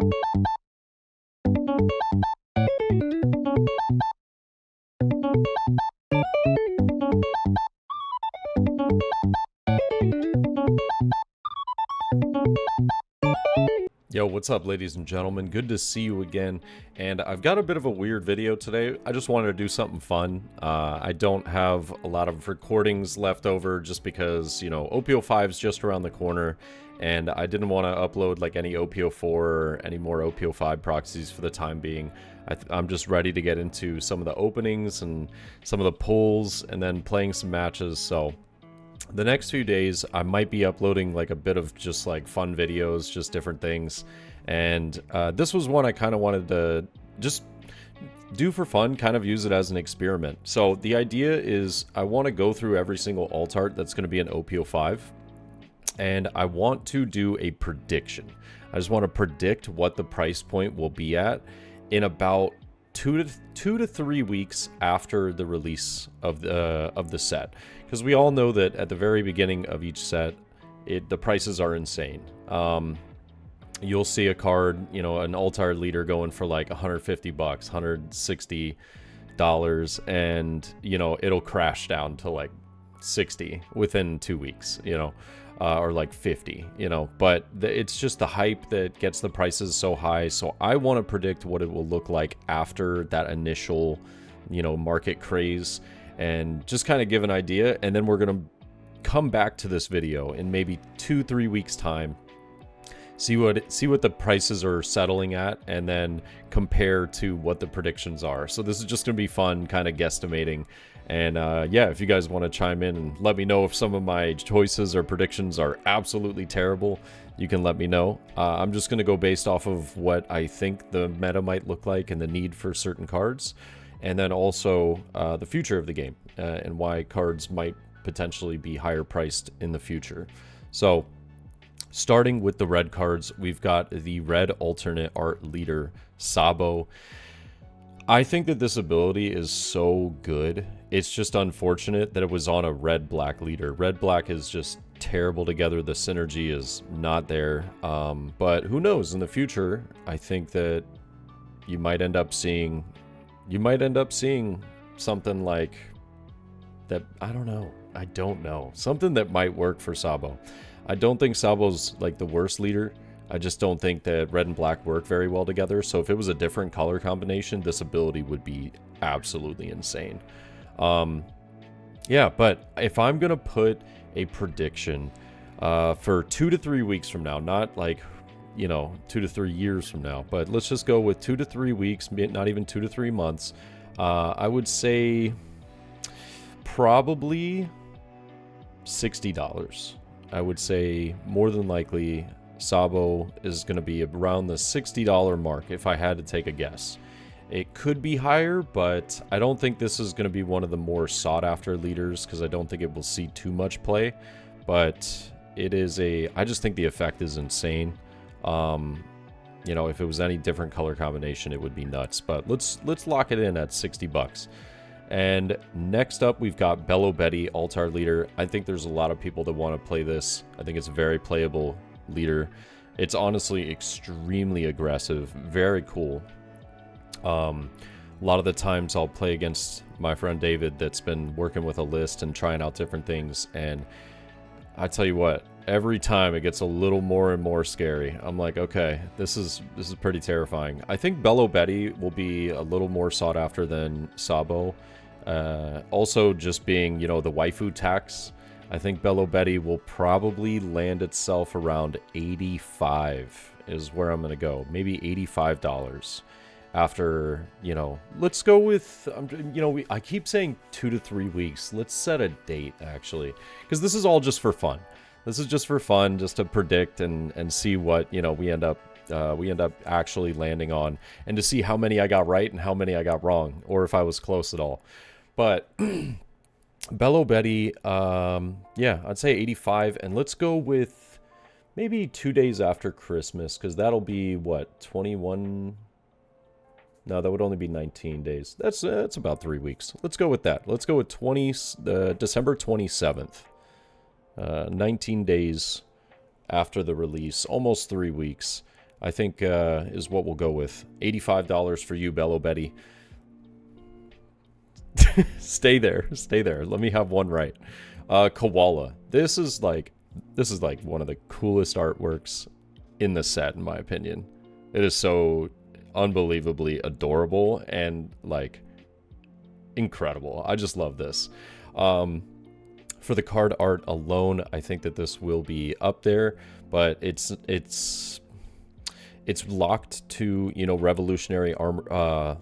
Yo, what's up, ladies and gentlemen? Good to see you again. And I've got a bit of a weird video today. I just wanted to do something fun. I don't have a lot of recordings left over just because, you know, OP05 is just around the corner, and I didn't want to upload like any OP04 or any more OP05 proxies for the time being. I'm just ready to get into some of the openings and some of the pulls and then playing some matches. So the next few days I might be uploading like a bit of just like fun videos, just different things, and this was one I kind of wanted to just do for fun, kind of use it as an experiment. So the idea is I want to go through every single alt art that's going to be an OP05, and I want to do a prediction. I just want to predict what the price point will be at in about two to 3 weeks after the release of the set, because we all know that at the very beginning of each set, the prices are insane. You'll see a card, you know, an alt art leader going for like 150 bucks, $160, and you know it'll crash down to like 60 within 2 weeks, you know, or like 50, you know. But it's just the hype that gets the prices so high. So I want to predict what it will look like after that initial, you know, market craze, and just kind of give an idea. And then we're gonna come back to this video in maybe 2-3 weeks time, see what the prices are settling at, and then compare to what the predictions are. So this is just gonna be fun, kind of guesstimating. And yeah, if you guys want to chime in and let me know if some of my choices or predictions are absolutely terrible, you can let me know. I'm just going to go based off of what I think the meta might look like and the need for certain cards, and then also the future of the game and why cards might potentially be higher priced in the future. So starting with the red cards, we've got the red alternate art leader, Sabo. I think that this ability is so good. It's just unfortunate that it was on a red-black leader. Red-black is just terrible together. The synergy is not there. But who knows? In the future, I think that you might end up seeing something like that. I don't know. Something that might work for Sabo. I don't think Sabo's like the worst leader. I just don't think that red and black work very well together. So if it was a different color combination, this ability would be absolutely insane. Yeah, but if I'm going to put a prediction for 2 to 3 weeks from now, not like, you know, 2 to 3 years from now, but let's just go with 2 to 3 weeks, not even 2 to 3 months. I would say probably $60. I would say more than likely Sabo is going to be around the $60 mark if I had to take a guess. It could be higher, but I don't think this is going to be one of the more sought-after leaders because I don't think it will see too much play. But it is I just think the effect is insane. You know, if it was any different color combination, it would be nuts. But let's lock it in at 60 bucks. And next up, we've got Bello Betty, alt art leader. I think there's a lot of people that want to play this. I think it's a very playable leader. It's honestly extremely aggressive, very cool. A lot of the times I'll play against my friend David that's been working with a list and trying out different things, and I tell you what, every time it gets a little more and more scary. I'm like, okay, this is pretty terrifying. I think Bello Betty will be a little more sought after than Sabo. Also just being, you know, the waifu tax. I think Bello Betty will probably land itself around 85 is where I'm going to go. Maybe $85 after, you know, let's go with, you know, I keep saying 2 to 3 weeks. Let's set a date, actually, because this is all just for fun. This is just for fun, just to predict and see what, you know, we end up actually landing on, and to see how many I got right and how many I got wrong, or if I was close at all. But Bello Betty, yeah, I'd say 85, and let's go with maybe 2 days after Christmas, because that'll be, what, 21... No, that would only be 19 days. That's about 3 weeks. Let's go with that. Let's go with December 27th. 19 days after the release, almost 3 weeks. I think is what we'll go with. $85 for you, Bello Betty. Stay there. Stay there. Let me have one right. Koala. This is like one of the coolest artworks in the set, in my opinion. It is so unbelievably adorable and like incredible. I just love this. For the card art alone, I think that this will be up there, but it's locked to, you know, revolutionary army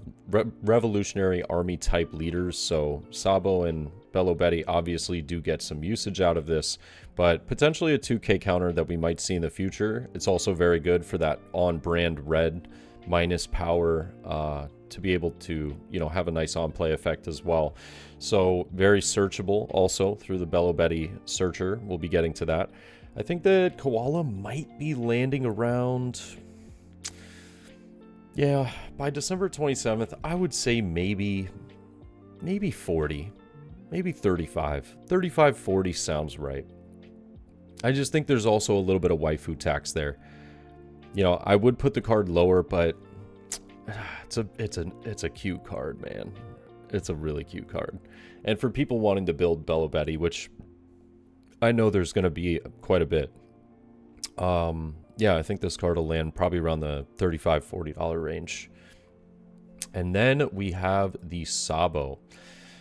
type leaders. So Sabo and Bello Betty obviously do get some usage out of this, but potentially a 2K counter that we might see in the future. It's also very good for that on-brand red minus power to be able to, you know, have a nice on-play effect as well. So very searchable also through the Bello Betty searcher. We'll be getting to that. I think that Koala might be landing around, yeah, by December 27th, I would say maybe 40, maybe 35. 35, 40 sounds right. I just think there's also a little bit of waifu tax there. You know, I would put the card lower, but it's a cute card, man. It's a really cute card. And for people wanting to build Bello Betty, which I know there's going to be quite a bit. Yeah, I think this card will land probably around the $35, $40 range. And then we have the Sabo.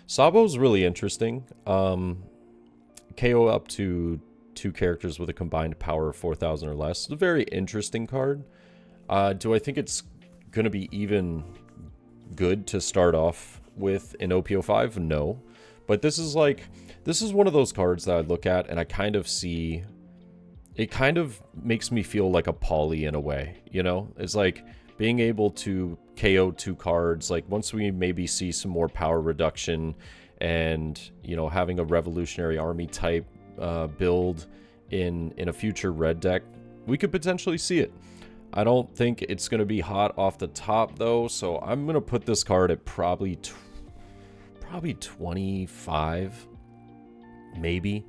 Sabo's really interesting. KO up to 2 characters with a combined power of 4,000 or less. It's a very interesting card. Do I think it's going to be even good to start off with in OP05? No. But this is one of those cards that I look at and I kind of see, it kind of makes me feel like a poly in a way, you know? It's like being able to KO 2 cards, like once we maybe see some more power reduction and, you know, having a revolutionary army type build in a future red deck, we could potentially see it. I don't think it's going to be hot off the top though, so I'm going to put this card at probably 25, maybe.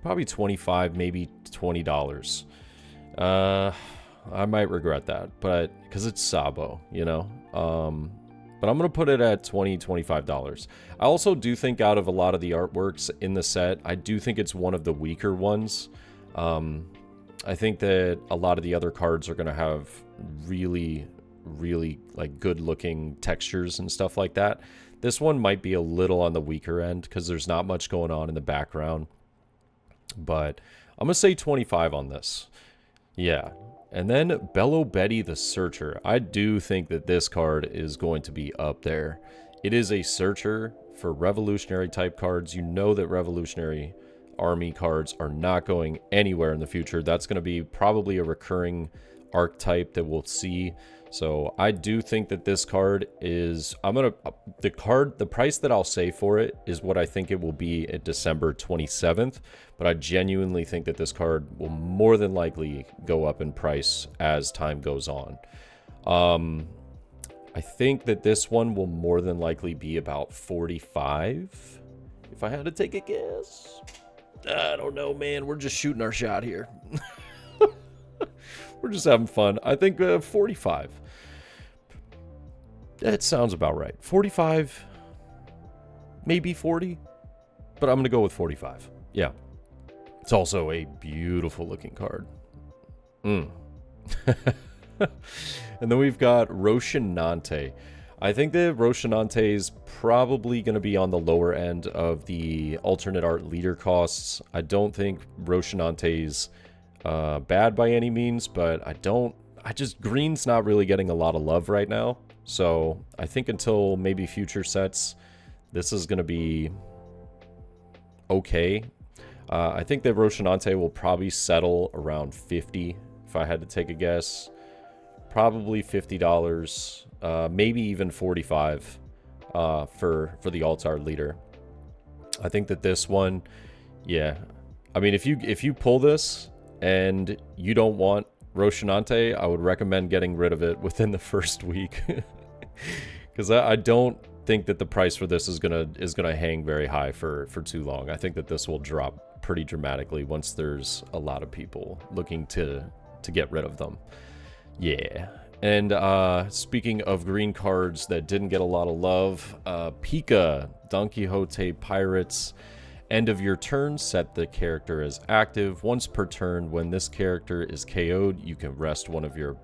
Probably 25, maybe $20. I might regret that, but because it's Sabo, you know. But I'm going to put it at $20, $25. I also do think out of a lot of the artworks in the set, I do think it's one of the weaker ones. I think that a lot of the other cards are going to have really, really like good looking textures and stuff like that. This one might be a little on the weaker end because there's not much going on in the background. But I'm going to say 25 on this. Yeah. And then Bello Betty the Searcher. I do think that this card is going to be up there. It is a searcher for revolutionary type cards. You know that revolutionary army cards are not going anywhere in the future. That's going to be probably a recurring archetype that we'll see. So I do think that this card is, the price that I'll say for it is what I think it will be at December 27th. But I genuinely think that this card will more than likely go up in price as time goes on. I think that this one will more than likely be about 45. If I had to take a guess. I don't know, man. We're just shooting our shot here. We're just having fun. I think 45. That sounds about right. 45, maybe 40, but I'm going to go with 45. Yeah. It's also a beautiful looking card. And then we've got Rocinante. I think that Rocinante is probably going to be on the lower end of the alternate art leader costs. I don't think Rocinante's bad by any means, but green's not really getting a lot of love right now. So I think until maybe future sets, this is going to be okay. I think that Rocinante will probably settle around 50 if I had to take a guess. Probably $50, maybe even 45 for the alt art leader. I think that this one, yeah. I mean, if you pull this and you don't want Rocinante, I would recommend getting rid of it within the first week, because I don't think that the price for this is gonna hang very high for too long. I think that this will drop pretty dramatically once there's a lot of people looking to get rid of them. Yeah. And speaking of green cards that didn't get a lot of love, Pika, Don Quixote Pirates. End of your turn, set the character as active. Once per turn, when this character is KO'd, you can rest one of your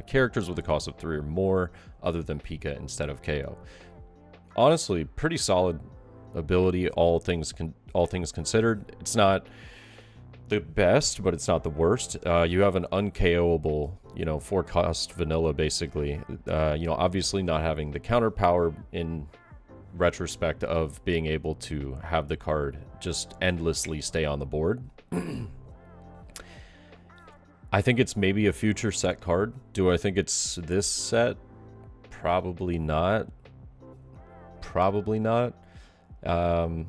characters with a cost of 3 or more, other than Pika instead of KO. Honestly, pretty solid ability, all things considered. It's not the best, but it's not the worst. You have an unKOable, 4-cost vanilla, basically. Obviously not having the counter power in retrospect of being able to have the card just endlessly stay on the board. I think it's maybe a future set card. Do I think it's this set? Probably not. Probably not. I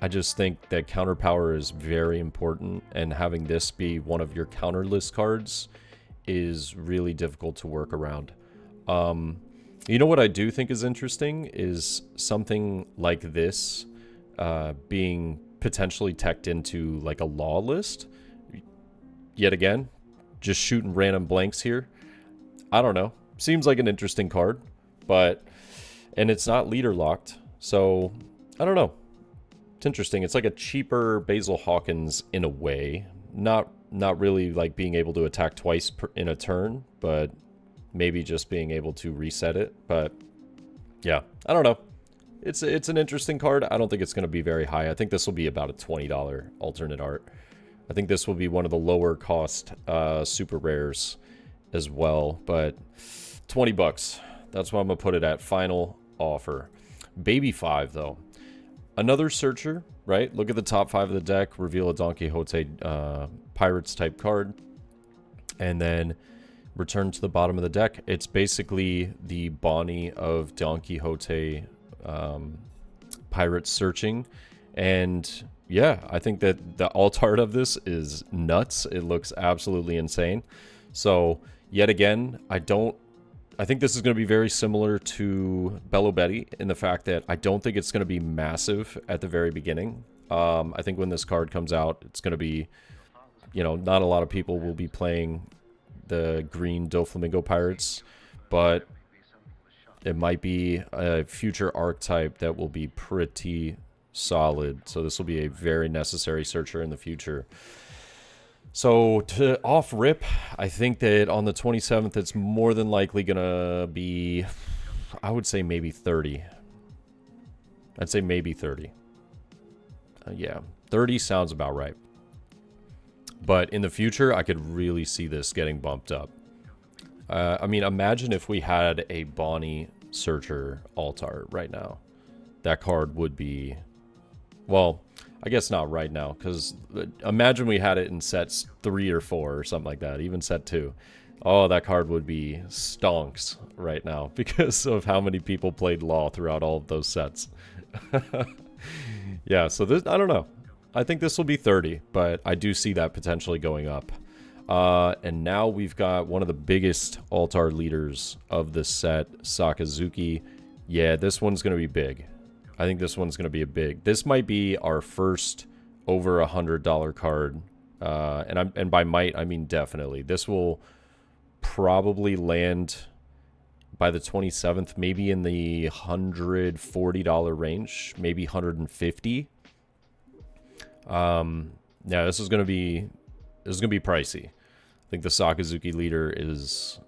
just think that counter power is very important, and having this be one of your counterless cards is really difficult to work around. You know what I do think is interesting is something like this being potentially teched into like a law list. Yet again, just shooting random blanks here. I don't know. Seems like an interesting card, and it's not leader locked, so I don't know. It's interesting. It's like a cheaper Basil Hawkins in a way. Not really like being able to attack twice in a turn, but maybe just being able to reset it. But yeah, I don't know. It's an interesting card. I don't think it's going to be very high. I think this will be about a $20 alternate art. I think this will be one of the lower cost super rares as well. But 20 bucks. That's what I'm going to put it at. Final offer. Baby 5 though. Another searcher, right? Look at the top 5 of the deck. Reveal a Don Quixote Pirates type card. And then return to the bottom of the deck. It's basically the Bonnie of Don Quixote Pirates searching. And yeah, I think that the alt art of this is nuts. It looks absolutely insane. So yet again, I think this is going to be very similar to Bello Betty in the fact that I don't think it's going to be massive at the very beginning. I think when this card comes out, it's going to be, not a lot of people will be playing the green Doflamingo Pirates, but it might be a future archetype that will be pretty solid. So this will be a very necessary searcher in the future. So to off rip, I think that on the 27th, it's more than likely going to be, I would say maybe 30. I'd say maybe 30. Yeah, 30 sounds about right. But in the future, I could really see this getting bumped up. I mean, imagine if we had a Bonnie Searcher alt art right now. That card would be, well, I guess not right now, because imagine we had it in sets 3 or 4 or something like that, even set 2. Oh, that card would be stonks right now because of how many people played Law throughout all of those sets. Yeah, so this, I don't know. I think this will be 30, but I do see that potentially going up. And now we've got one of the biggest alt-art leaders of this set, Sakazuki. Yeah, this one's going to be big. I think this one's going to be a big. This might be our first over $100 card. And by might, I mean definitely. This will probably land by the 27th, maybe in the $140 range, maybe $150. Yeah, this is gonna be pricey. I think the Sakazuki leader is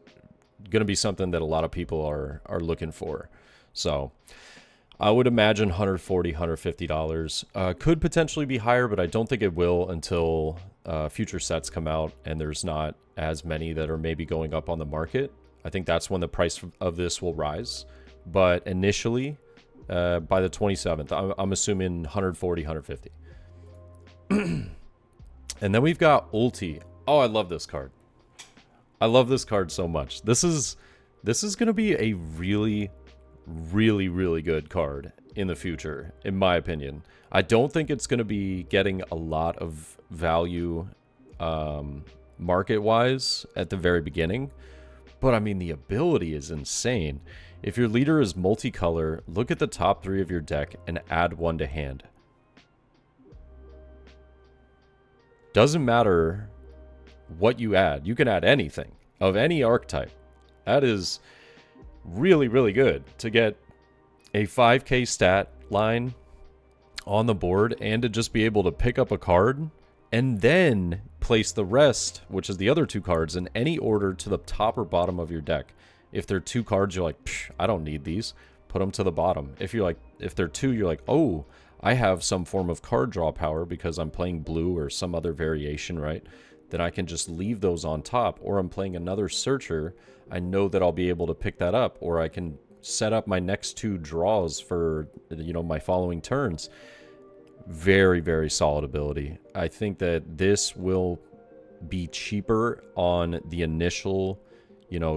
gonna be something that a lot of people are looking for. So I would imagine $140, $150. Could potentially be higher, but I don't think it will until future sets come out and there's not as many that are maybe going up on the market. I think that's when the price of this will rise. But initially, by the 27th, I'm assuming 140, 150. And then we've got Ulti. Oh, I love this card. I love this card so much. This is going to be a really, really, really good card in the future, in my opinion. I don't think it's going to be getting a lot of value market-wise at the very beginning. But, I mean, the ability is insane. If your leader is multicolor, look at the top 3 of your deck and add 1 to hand. Doesn't matter what you add. You can add anything. of any archetype. That is really, really good to get a 5k stat line on the board and to just be able to pick up a card and then place the rest, which is the other 2 cards, in any order to the top or bottom of your deck. If they're 2 cards, you're like, I don't need these. Put them to the bottom. If they're 2, you're like, oh, I have some form of card draw power because I'm playing blue or some other variation, right? Then I can just leave those on top. Or I'm playing another searcher. I know that I'll be able to pick that up. Or I can set up my next 2 draws for, my following turns. Very, very solid ability. I think that this will be cheaper on the initial,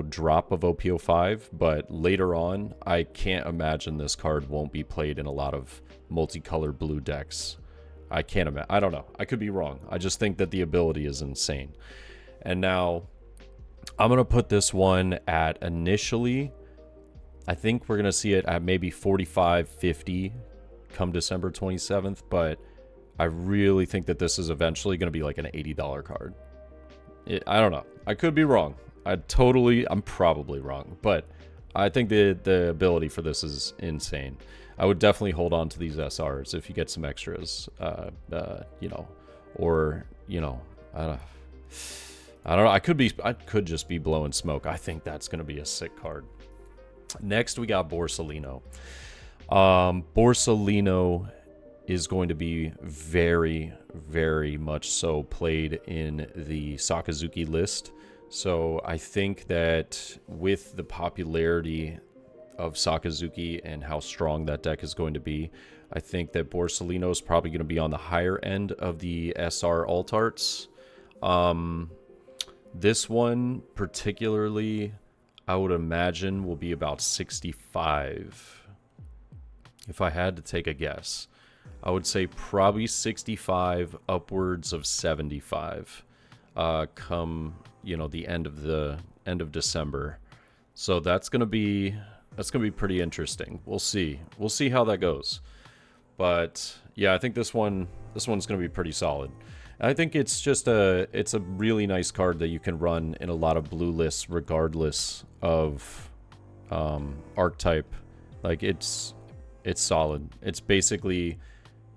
drop of OP05, but later on, I can't imagine this card won't be played in a lot of multicolored blue decks. I can't imagine. I don't know. I could be wrong. I just think that the ability is insane. And now, I'm going to put this one at initially, I think we're going to see it at maybe 45, 50 come December 27th, but I really think that this is eventually going to be like an $80 card. I don't know. I could be wrong. I'm probably wrong, but I think the ability for this is insane. I would definitely hold on to these SRs if you get some extras, or, I don't know. I could just be blowing smoke. I think that's going to be a sick card. Next, we got Borsalino. Borsalino is going to be very, very much so played in the Sakazuki list. So I think that with the popularity of Sakazuki and how strong that deck is going to be, I think that Borsalino is probably going to be on the higher end of the SR alt arts. This one particularly, I would imagine, will be about 65. If I had to take a guess, I would say probably 65, upwards of 75, come the end of December. So that's gonna be pretty interesting. We'll see how that goes. But yeah, I think this one's gonna be pretty solid. And I think it's a really nice card that you can run in a lot of blue lists, regardless of archetype. Like it's solid. It's basically,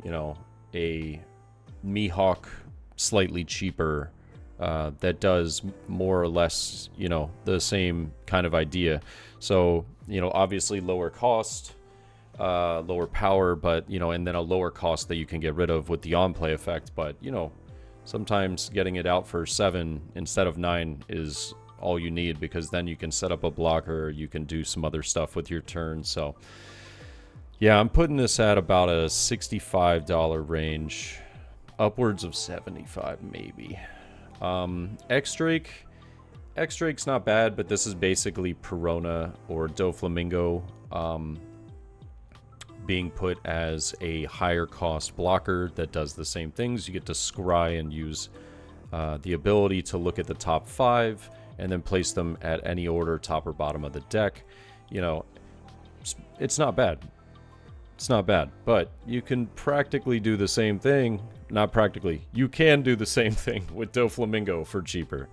a Mihawk slightly cheaper that does more or less, the same kind of idea. So, obviously lower cost, lower power, but, and then a lower cost that you can get rid of with the on-play effect. But, sometimes getting it out for 7 instead of 9 is all you need, because then you can set up a blocker, you can do some other stuff with your turn. So yeah, I'm putting this at about a $65 range, upwards of 75 maybe. X-Drake's not bad, but this is basically Perona or Doflamingo being put as a higher cost blocker that does the same things. You get to scry and use the ability to look at the top 5 and then place them at any order, top or bottom of the deck. It's not bad. It's not bad, but you can practically do the same thing. Not practically. You can do the same thing with Doflamingo for cheaper.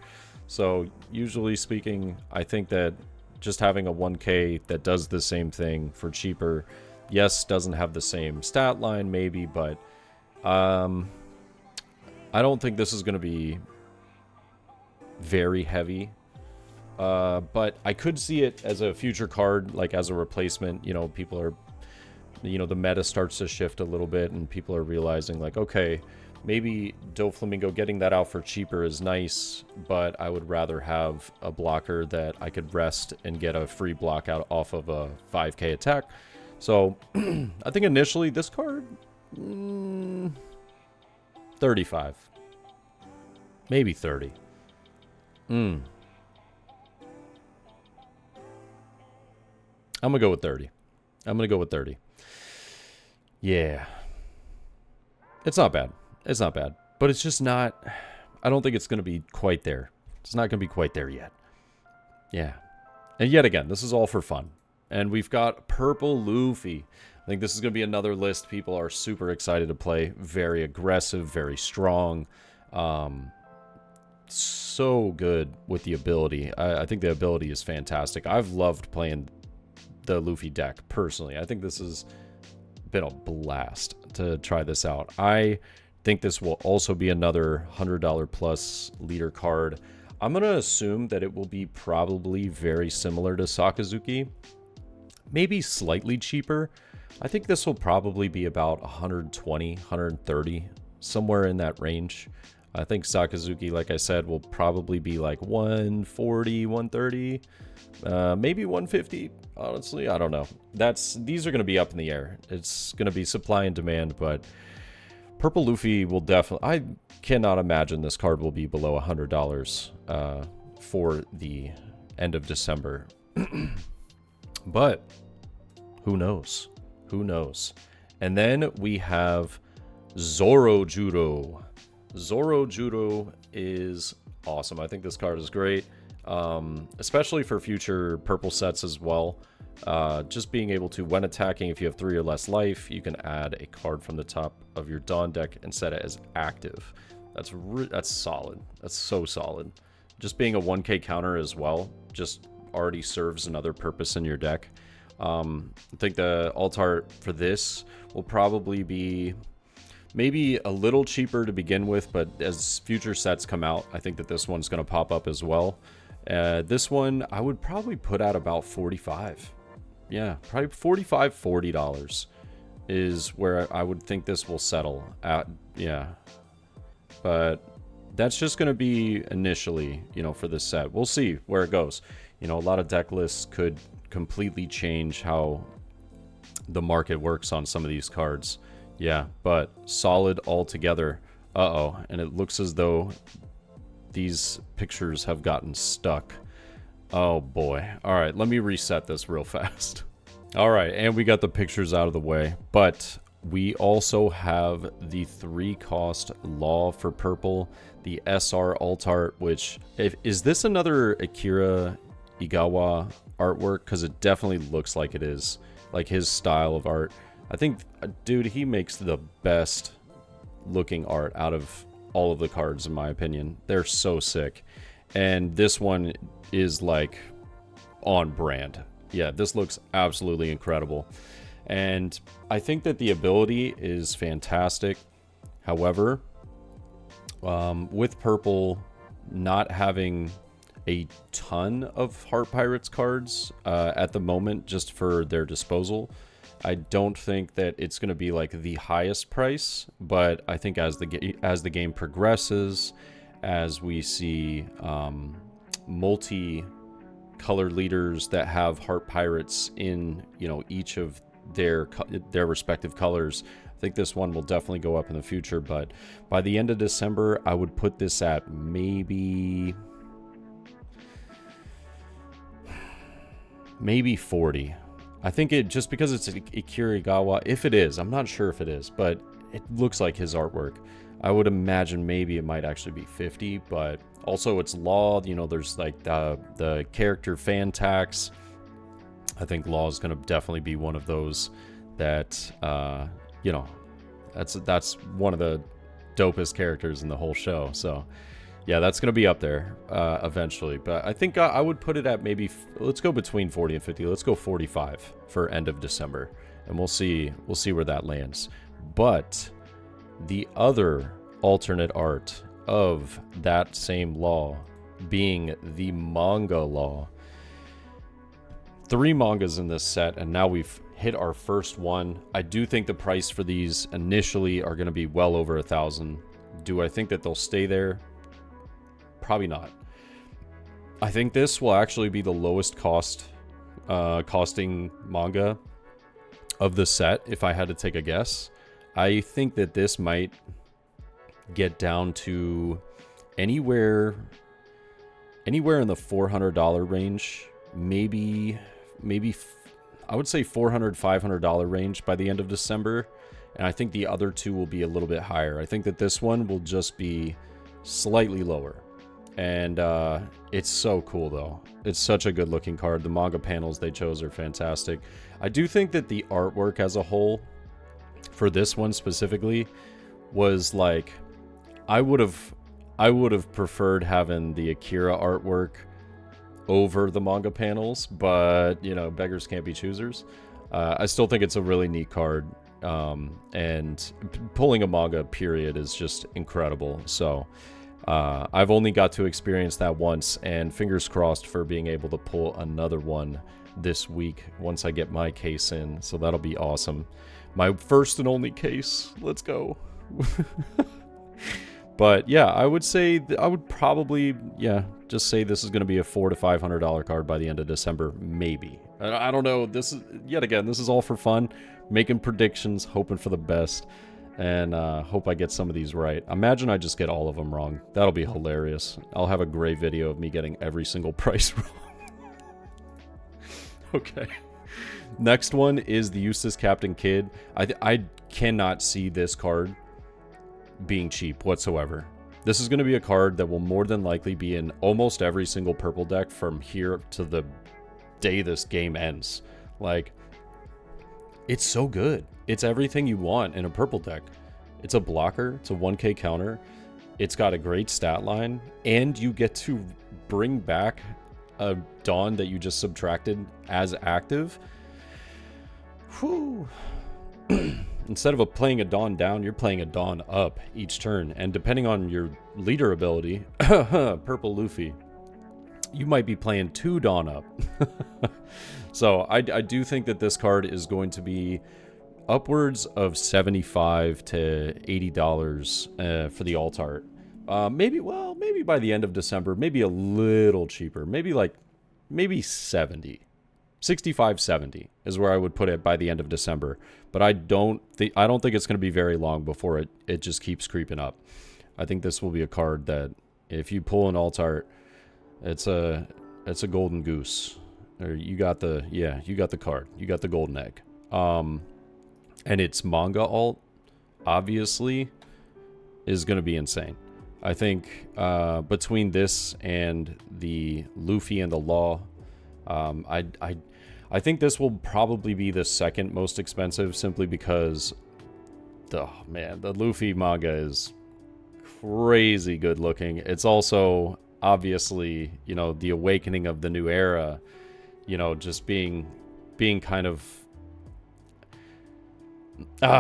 So usually speaking, I think that just having a 1K that does the same thing for cheaper, yes, doesn't have the same stat line maybe, but I don't think this is going to be very heavy. But I could see it as a future card, like as a replacement. People are, the meta starts to shift a little bit and people are realizing like, okay, maybe Doflamingo getting that out for cheaper is nice, but I would rather have a blocker that I could rest and get a free block out off of a 5k attack. So I think initially this card, 35, maybe 30. I'm gonna go with 30. Yeah. It's not bad. But it's just not... I don't think it's going to be quite there. It's not going to be quite there yet. Yeah. And yet again, this is all for fun. And we've got Purple Luffy. I think this is going to be another list people are super excited to play. Very aggressive, very strong. so good with the ability. I think the ability is fantastic. I've loved playing the Luffy deck personally. I think this has been a blast to try this out. I think this will also be another $100 plus leader card. I'm going to assume that it will be probably very similar to Sakazuki, maybe slightly cheaper. I think this will probably be about 120, 130, somewhere in that range. I think Sakazuki, like I said, will probably be like 140, 130, maybe 150. Honestly, I don't know. These are going to be up in the air. It's going to be supply and demand, but Purple Luffy will definitely... I cannot imagine this card will be below $100 for the end of December. But who knows? Who knows? And then we have Zoro Judo. Zoro Judo is awesome. I think this card is great, especially for future purple sets as well. Just being able to, when attacking, if you have 3 or less life, you can add a card from the top of your Dawn deck and set it as active. That's solid. That's so solid. Just being a 1k counter as well just already serves another purpose in your deck. I think the alt art for this will probably be maybe a little cheaper to begin with, but as future sets come out, I think that this one's going to pop up as well. This one I would probably put at about 45. Yeah, probably $45, $40 is where I would think this will settle at. Yeah, but that's just going to be initially, you know, for this set. We'll see where it goes. You know, a lot of deck lists could completely change how the market works on some of these cards. Yeah, but solid altogether. Uh-oh, and it looks as though these pictures have gotten stuck. Oh boy. All right, let me reset this real fast. All right, and we got the pictures out of the way, but we also have the 3-cost Law for purple, the SR alt art, which, is this another Akira Igawa artwork? Because it definitely looks like it is, like his style of art. I think, dude, he makes the best looking art out of all of the cards, in my opinion. They're so sick. And this one is like on brand. Yeah, this looks absolutely incredible. And I think that the ability is fantastic. However, with purple not having a ton of Heart Pirates cards at the moment just for their disposal, I don't think that it's going to be like the highest price, but I think as the game progresses, as we see multi-color leaders that have Heart Pirates in, you know, each of their respective colors, I think this one will definitely go up in the future. But by the end of December, I would put this at maybe 40. I think it, just because it's Ikirigawa, if it is, I'm not sure if it is, but it looks like his artwork. I would imagine maybe it might actually be 50, but also it's Law, you know, there's like the character fan tax. I think Law is going to definitely be one of those that, you know, that's one of the dopest characters in the whole show. So yeah, that's going to be up there eventually. But I think I would put it at maybe, let's go between 40 and 50. Let's go 45 for end of December. And we'll see where that lands. But the other alternate art of that same Law being the Manga Law. 3 mangas in this set, and now we've hit our first one. I do think the price for these initially are going to be well over 1,000. Do I think that they'll stay there? Probably not. I think this will actually be the lowest costing manga of the set, if I had to take a guess. I think that this might get down to anywhere in the $400 range, maybe I would say $400, $500 range by the end of December. And I think the other two will be a little bit higher. I think that this one will just be slightly lower. And it's so cool, though. It's such a good looking card. The manga panels they chose are fantastic. I do think that the artwork as a whole for this one specifically was like, I would have I would have preferred having the Akira artwork over the manga panels, but, you know, beggars can't be choosers. I still think it's a really neat card, and pulling a manga, period, is just incredible. So, I've only got to experience that once, and fingers crossed for being able to pull another one this week once I get my case in, so that'll be awesome. My first and only case. Let's go. But yeah, I would say I would probably, yeah, just say this is going to be a $400 to $500 card by the end of December, maybe. I don't know. This is, yet again, this is all for fun, making predictions, hoping for the best, and hope I get some of these right. Imagine I just get all of them wrong. That'll be hilarious. I'll have a great video of me getting every single price wrong. Okay. Next one is the Eustace Captain Kidd. I cannot see this card being cheap whatsoever. This is going to be a card that will more than likely be in almost every single purple deck from here to the day this game ends. Like, it's so good. It's everything you want in a purple deck. It's a blocker, it's a 1k counter, it's got a great stat line, and you get to bring back a Dawn that you just subtracted as active. Whew. Instead of playing a Dawn down, you're playing a Dawn up each turn. And depending on your leader ability, Purple Luffy, you might be playing 2 Dawn up. So I do think that this card is going to be upwards of $75 to $80 for the alt art. Maybe by the end of December, maybe a little cheaper. Maybe 70. 65, 70 is where I would put it by the end of December. But I don't think it's going to be very long before it just keeps creeping up. I think this will be a card that if you pull an alt art, it's a golden goose. Or you got the card. You got the golden egg. And its manga alt, obviously, is going to be insane. I think between this and the Luffy and the Law, I think this will probably be the second most expensive, simply because the Luffy manga is crazy good looking. It's also obviously, you know, the awakening of the new era, you know, just being kind of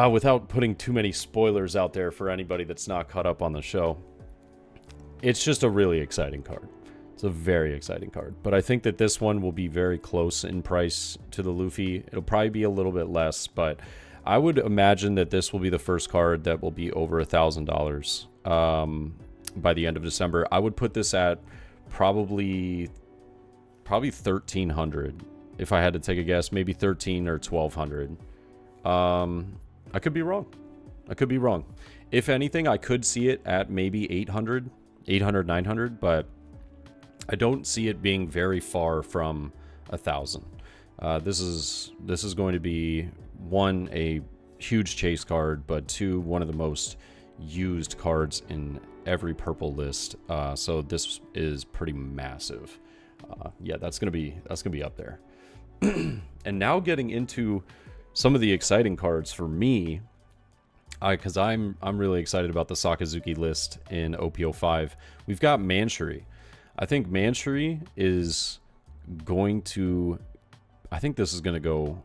without putting too many spoilers out there for anybody that's not caught up on the show. It's just a really exciting card. It's a very exciting card. But I think that this one will be very close in price to the Luffy. It'll probably be a little bit less, but I would imagine that this will be the first card that will be over $1,000 by the end of December. I would put this at probably $1,300 if I had to take a guess. Maybe $1,300 or $1,200. I could be wrong. If anything, I could see it at maybe $800, $900, but I don't see it being very far from $1,000. This is going to be, one, a huge chase card, but two, one of the most used cards in every purple list. So this is pretty massive. Yeah, that's gonna be up there. And now getting into some of the exciting cards for me, because I'm really excited about the Sakazuki list in OP05. We've got Manshuri. I think Manshuri is going to... I think this is going to go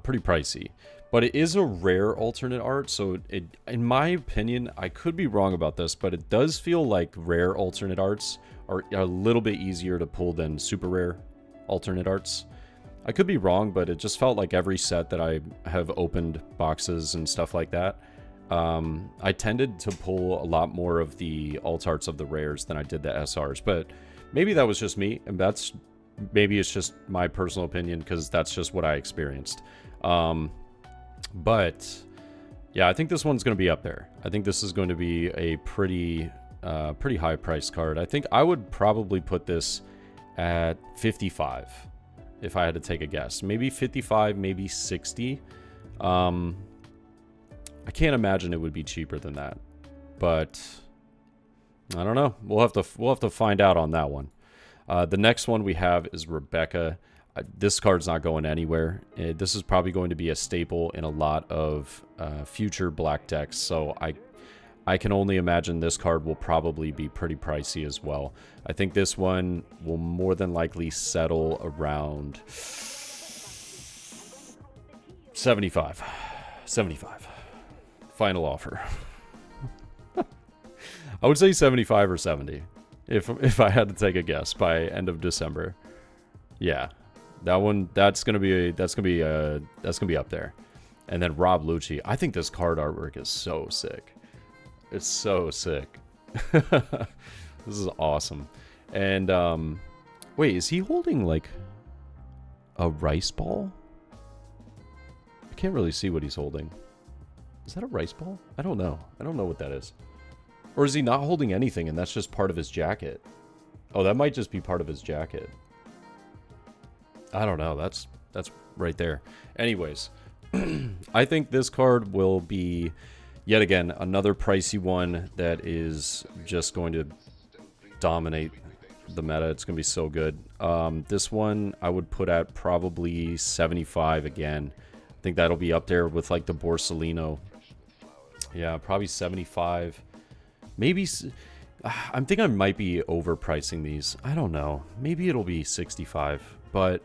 pretty pricey. But it is a rare alternate art, so it, in my opinion, I could be wrong about this, but it does feel like rare alternate arts are a little bit easier to pull than super rare alternate arts. I could be wrong, but it just felt like every set that I have opened boxes and stuff like that, I tended to pull a lot more of the alt arts of the rares than I did the SRs. But maybe that was just me, and maybe it's just my personal opinion, because that's just what I experienced. But yeah, I think this one's going to be up there. I think this is going to be a pretty high price card. I think I would probably put this at 55 if I had to take a guess. Maybe 55, maybe 60. I can't imagine it would be cheaper than that, but I don't know. We'll have to find out on that one. The next one we have is Rebecca. This card's not going anywhere. This is probably going to be a staple in a lot of future black decks. So I can only imagine this card will probably be pretty pricey as well. I think this one will more than likely settle around 75. 75. Final offer. I would say 75 or 70 if I had to take a guess by end of December. Yeah. That's gonna be up there. And then Rob Lucci. I think this card artwork is so sick. It's so sick. This is awesome. And wait, is he holding like a rice ball? I can't really see what he's holding. Is that a rice ball? I don't know. I don't know what that is. Or is he not holding anything and that's just part of his jacket? Oh, that might just be part of his jacket. I don't know. That's right there. Anyways, I think this card will be, yet again, another pricey one that is just going to dominate the meta. It's going to be so good. This one I would put at probably 75 again. I think that'll be up there with like the Borsellino. Yeah, probably 75. Maybe... I think I might be overpricing these. I don't know. Maybe it'll be 65. But...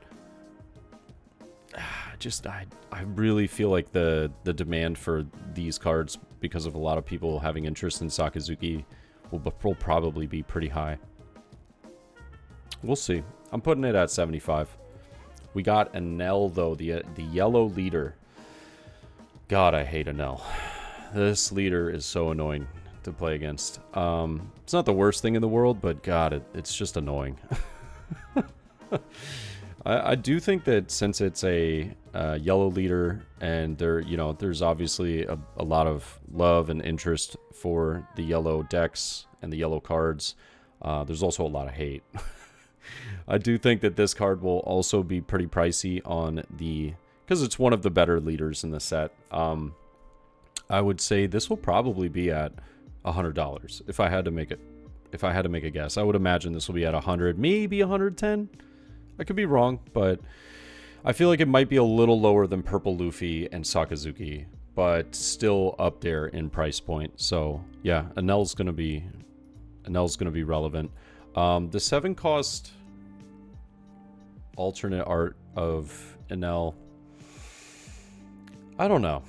I really feel like the demand for these cards, because of a lot of people having interest in Sakazuki, will probably be pretty high. We'll see. I'm putting it at 75. We got Enel, though, the yellow leader. God, I hate Enel. This leader is so annoying to play against. It's not the worst thing in the world, but God, it's just annoying. I do think that since it's a yellow leader, and there's obviously a lot of love and interest for the yellow decks and the yellow cards, there's also a lot of hate. I do think that this card will also be pretty pricey because it's one of the better leaders in the set. I would say this will probably be at $100 if I had to make a guess. I would imagine this will be at 100, maybe 110. I could be wrong, but I feel like it might be a little lower than Purple Luffy and Sakazuki, but still up there in price point. So yeah, Enel's gonna be relevant. The 7 cost alternate art of Enel. I don't know.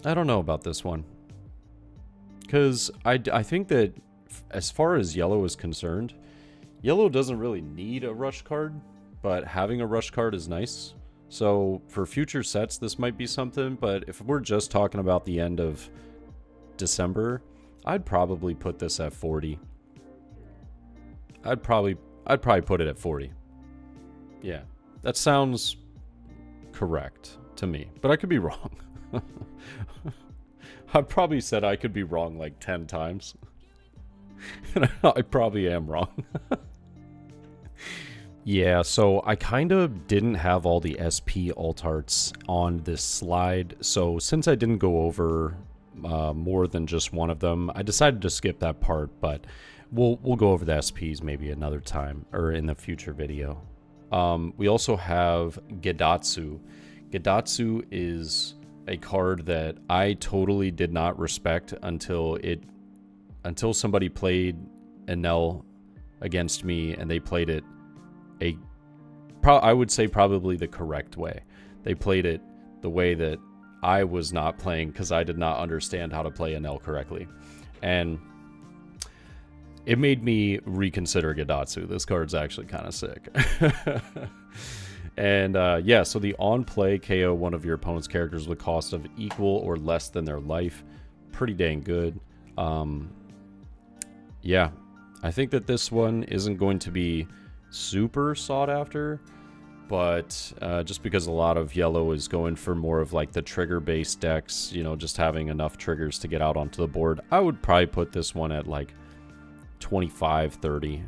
I don't know about this one, because I think that as far as yellow is concerned, yellow doesn't really need a rush card, but having a rush card is nice. So for future sets, this might be something, but if we're just talking about the end of December, I'd probably put this at 40. I'd probably put it at 40. Yeah, that sounds correct to me, but I could be wrong. I probably said I could be wrong like 10 times. And I probably am wrong. Yeah, so I kind of didn't have all the SP alt arts on this slide. So since I didn't go over more than just one of them, I decided to skip that part, but we'll go over the SPs maybe another time or in the future video. We also have Gedatsu. Gedatsu is a card that I totally did not respect until somebody played Enel against me, and they played it I would say probably the correct way. They played it the way that I was not playing, because I did not understand how to play Enel correctly. And it made me reconsider Gedatsu. This card's actually kind of sick. And yeah, so the on-play KO one of your opponent's characters with cost of equal or less than their life. Pretty dang good. Yeah, I think that this one isn't going to be super sought after, but just because a lot of yellow is going for more of like the trigger-based decks, just having enough triggers to get out onto the board, I would probably put this one at like 25, 30.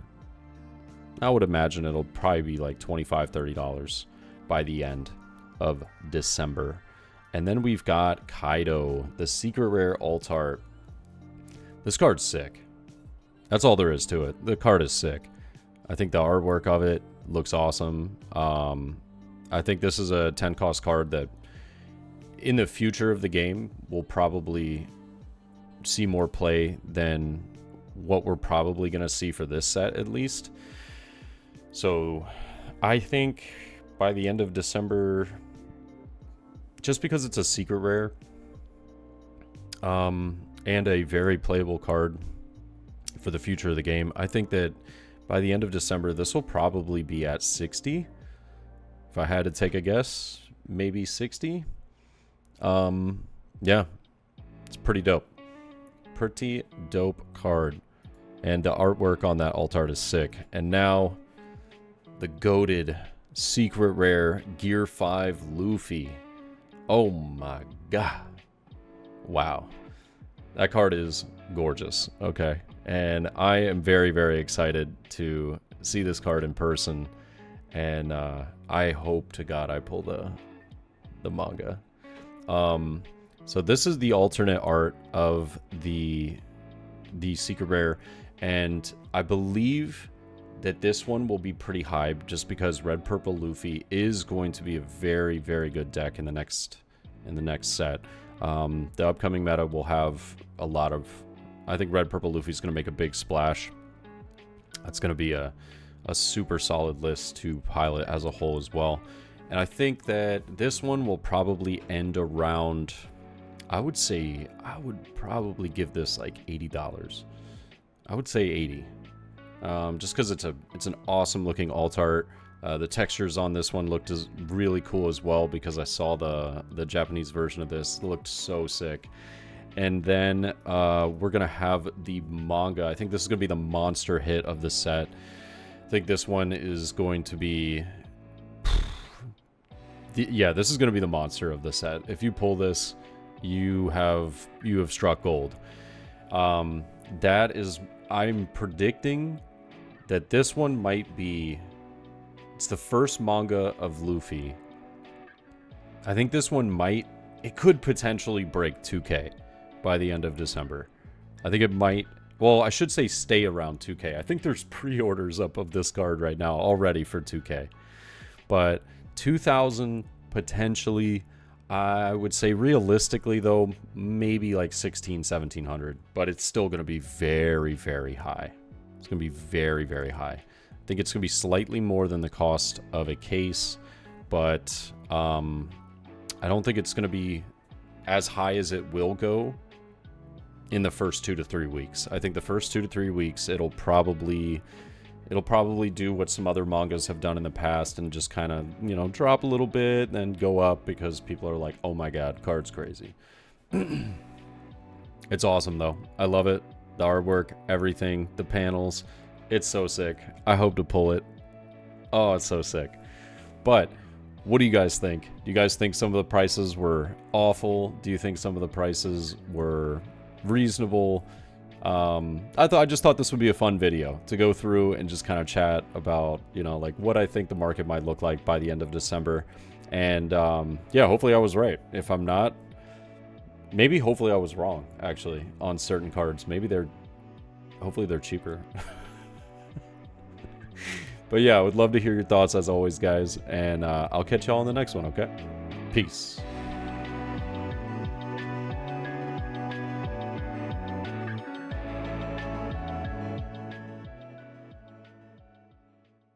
I would imagine it'll probably be like $25, $30 by the end of December. And then we've got Kaido, the secret rare alt art. This card's sick. That's all there is to it. The card is sick. I think the artwork of it looks awesome. I think this is a 10 cost card that in the future of the game will probably see more play than what we're probably going to see for this set, at least. So I think by the end of December, just because it's a secret rare and a very playable card for the future of the game, I think that by the end of December, this will probably be at 60. If I had to take a guess, maybe 60. Yeah, it's pretty dope. Pretty dope card. And the artwork on that alt art is sick. And now, the goated secret rare Gear 5 Luffy. Oh my god. Wow. That card is gorgeous. Okay. And I am very, very excited to see this card in person. And I hope to God I pull the manga. So this is the alternate art of the secret rare, and I believe that this one will be pretty high just because Red Purple Luffy is going to be a very, very good deck in the next set. The upcoming meta will have a lot of, I think Red Purple Luffy is going to make a big splash. That's going to be a super solid list to pilot as a whole as well. And I think that this one will probably end around, I would say, I would probably give this like $80. I would say 80. Just because it's an awesome looking alt art. The textures on this one looked really cool as well because I saw the Japanese version of this. It looked so sick. And then we're going to have the manga. I think this is going to be the monster hit of the set. I think this one is going to be... yeah, this is going to be the monster of the set. If you pull this, you have struck gold. That is... I'm predicting that this one might be... It's the first manga of Luffy. I think this one might... It could potentially break 2K by the end of December. I think it might... Well, I should say stay around 2K. I think there's pre-orders up of this card right now already for 2K. But 2,000 potentially... I would say realistically, though, maybe like 1,700. But it's still going to be very, very high. It's going to be very, very high. I think it's going to be slightly more than the cost of a case. But I don't think it's going to be as high as it will go in the first 2 to 3 weeks. I think the first 2 to 3 weeks, it'll probably do what some other mangas have done in the past and just kind of, you know, drop a little bit and then go up because people are like, oh my god, card's crazy. It's awesome though. I love it. The artwork, everything, the panels. It's so sick. I hope to pull it. Oh, it's so sick. But what do you guys think? Do you guys think some of the prices were awful? Do you think some of the prices were reasonable? I just thought this would be a fun video to go through and just kind of chat about, you know, like what I think the market might look like by the end of December. And yeah, hopefully I was right. If I'm not, maybe hopefully I was wrong actually on certain cards. Hopefully they're cheaper. But yeah, I would love to hear your thoughts as always, guys. And I'll catch y'all on the next one, okay? Peace.